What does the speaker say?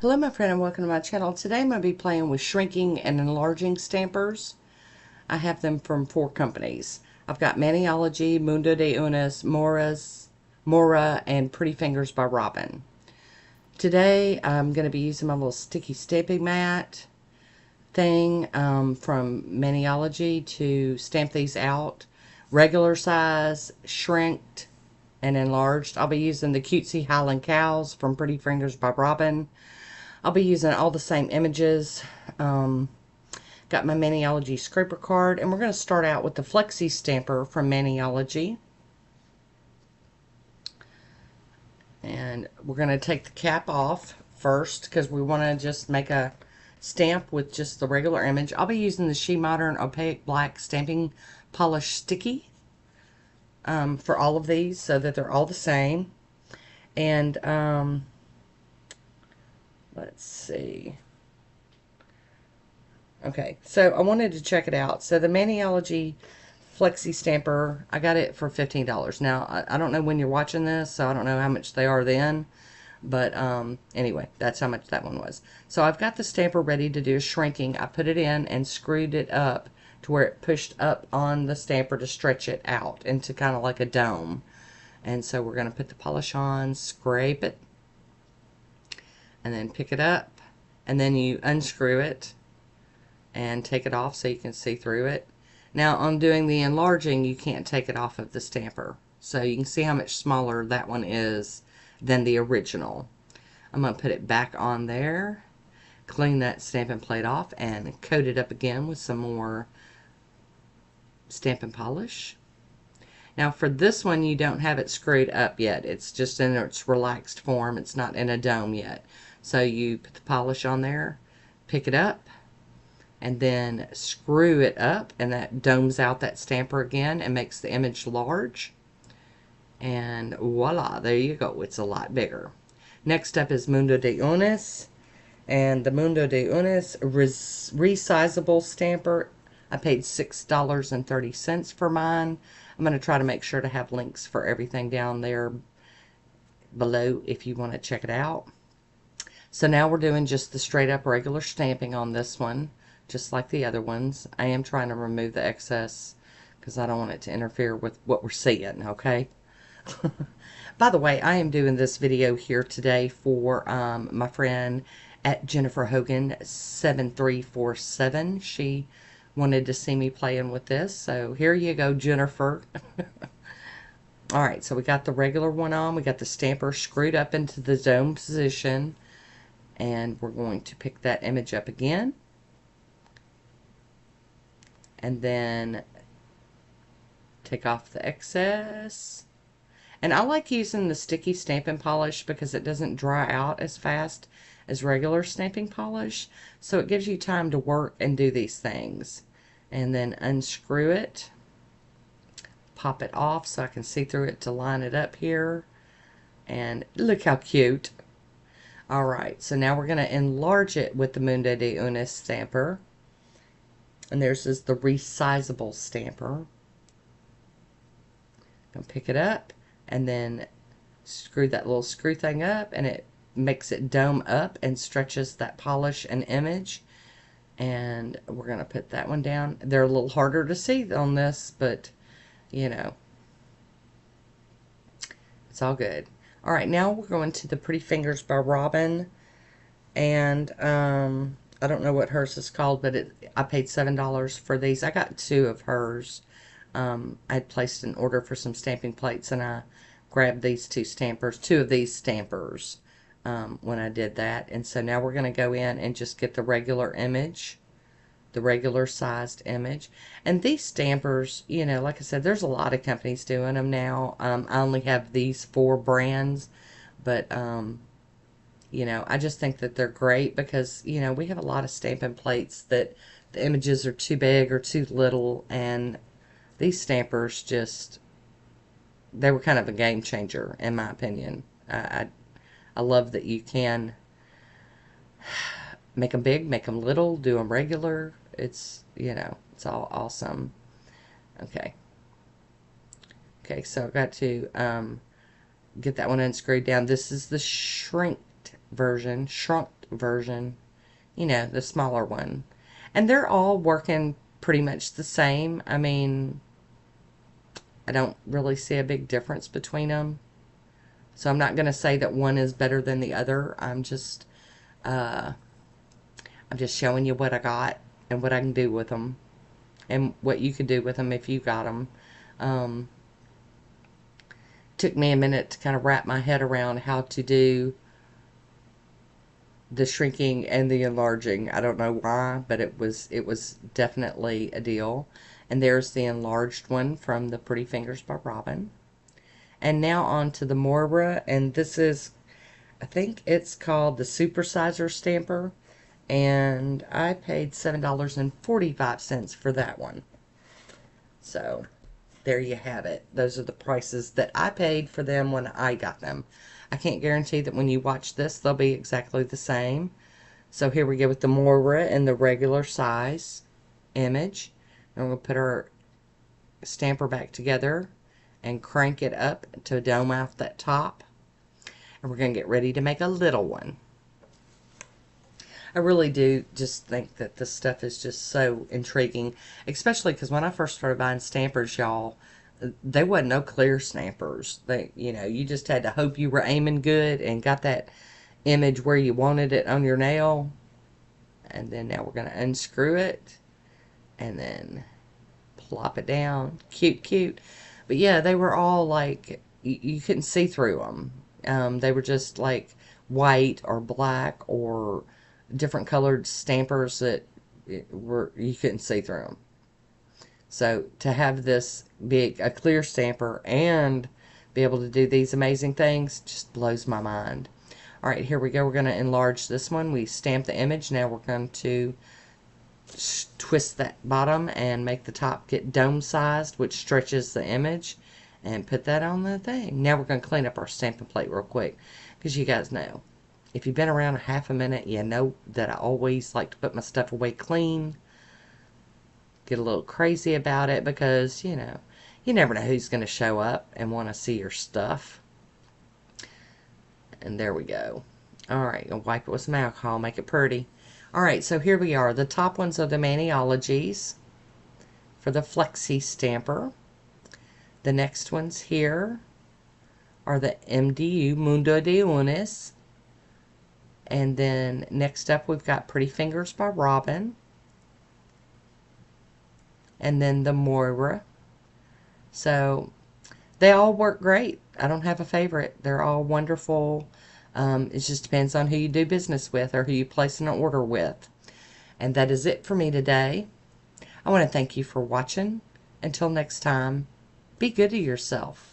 Hello my friend and welcome to my channel. Today I'm going to be playing with shrinking and enlarging stampers. I have them from 4 companies. I've got Maniology, Mundo de Unas, Moyra, and Pretty Fingers by Robin. Today I'm going to be using my little sticky stamping mat thing from Maniology to stamp these out. Regular size, shrinked, and enlarged. I'll be using the cutesy Highland Cows from Pretty Fingers by Robin. I'll be using all the same images. Got my Maniology scraper card, and we're going to start out with the Flexi stamper from Maniology. And we're going to take the cap off first because we want to just make a stamp with just the regular image. I'll be using the She Modern Opaque Black Stamping Polish Sticky for all of these so that they're all the same. And let's see. Okay, so I wanted to check it out. So the Maniology Flexi Stamper, I got it for $15. Now, I don't know when you're watching this, so I don't know how much they are then. But anyway, that's how much that one was. So I've got the stamper ready to do shrinking. I put it in and screwed it up to where it pushed up on the stamper to stretch it out into kind of like a dome. And so we're going to put the polish on, scrape it, and then pick it up. And then you unscrew it and take it off so you can see through it. Now on doing the enlarging, you can't take it off of the stamper. So you can see how much smaller that one is than the original. I'm going to put it back on there, clean that stamping plate off, and coat it up again with some more stamping polish. Now for this one, you don't have it screwed up yet. It's just in its relaxed form. It's not in a dome yet. So you put the polish on there, pick it up, and then screw it up, and that domes out that stamper again and makes the image large. And voila, there you go. It's a lot bigger. Next up is Mundo de Unas. And the Mundo de Unas resizable stamper, I paid $6.30 for mine. I'm going to try to make sure to have links for everything down there below if you want to check it out. So now we're doing just the straight up regular stamping on this one, just like the other ones. I am trying to remove the excess because I don't want it to interfere with what we're seeing, okay? By the way, I am doing this video here today for my friend at Jennifer Hogan 7347. She wanted to see me playing with this, so here you go, Jennifer. Alright, so we got the regular one on. We got the stamper screwed up into the dome position, and we're going to pick that image up again, and then take off the excess. And I like using the sticky stamping polish because it doesn't dry out as fast as regular stamping polish. So it gives you time to work and do these things. And then unscrew it. Pop it off so I can see through it to line it up here. And look how cute. Alright, so now we're going to enlarge it with the Mundo de Unas stamper. And there's the resizable stamper. I'm going to pick it up and then screw that little screw thing up, and it makes it dome up and stretches that polish and image. And we're going to put that one down. They're a little harder to see on this, but you know, it's all good. Alright, now we're going to the Pretty Fingers by Robin, and I don't know what hers is called, but I paid $7 for these. I got 2 of hers. I had placed an order for some stamping plates, and I grabbed these 2 of these stampers when I did that. And so now we're going to go in and just get the regular image, the regular sized image. And these stampers, you know, like I said, there's a lot of companies doing them now. I only have these 4 brands, but you know, I just think that they're great because, you know, we have a lot of stamping plates that the images are too big or too little, and these stampers just, they were kind of a game changer in my opinion. I love that you can make them big, make them little, do them regular. It's, you know, it's all awesome. Okay. Okay, so I've got to get that one unscrewed down. This is the shrunk version version. You know, the smaller one. And they're all working pretty much the same. I mean, I don't really see a big difference between them. So I'm not going to say that one is better than the other. I'm just showing you what I got and what I can do with them. And what you could do with them if you got them. Took me a minute to kind of wrap my head around how to do the shrinking and the enlarging. I don't know why, but it was definitely a deal. And there's the enlarged one from the Pretty Fingers by Robin. And now on to the Moyra, and this is, I think it's called the Supersizer stamper, and I paid $7.45 for that one. So there you have it. Those are the prices that I paid for them when I got them. I can't guarantee that when you watch this, they'll be exactly the same. So here we go with the Moyra in the regular size image. And we're going to put our stamper back together and crank it up to dome out that top. And we're going to get ready to make a little one. I really do just think that this stuff is just so intriguing, especially because when I first started buying stampers, y'all, they wasn't no clear stampers. They, you know, you just had to hope you were aiming good and got that image where you wanted it on your nail. And then now we're going to unscrew it and then plop it down. Cute, cute. But yeah, they were all like, you couldn't see through them. They were just like white or black or different colored stampers that you couldn't see through them. So to have this be a clear stamper and be able to do these amazing things just blows my mind. Alright, here we go. We're going to enlarge this one. We stamp the image. Now we're going to twist that bottom and make the top get dome sized, which stretches the image, and put that on the thing. Now we're going to clean up our stamping plate real quick, because you guys know, if you've been around a half a minute, you know that I always like to put my stuff away clean. Get a little crazy about it because, you know, you never know who's going to show up and want to see your stuff. And there we go. Alright, gonna wipe it with some alcohol, make it pretty. Alright, so here we are. The top ones are the Maniologies for the Flexi stamper. The next ones here are the MDU, Mundo de Unis. And then next up we've got Pretty Fingers by Robin. And then the Moyra. So they all work great. I don't have a favorite. They're all wonderful. It just depends on who you do business with or who you place an order with. And that is it for me today. I want to thank you for watching. Until next time, be good to yourself.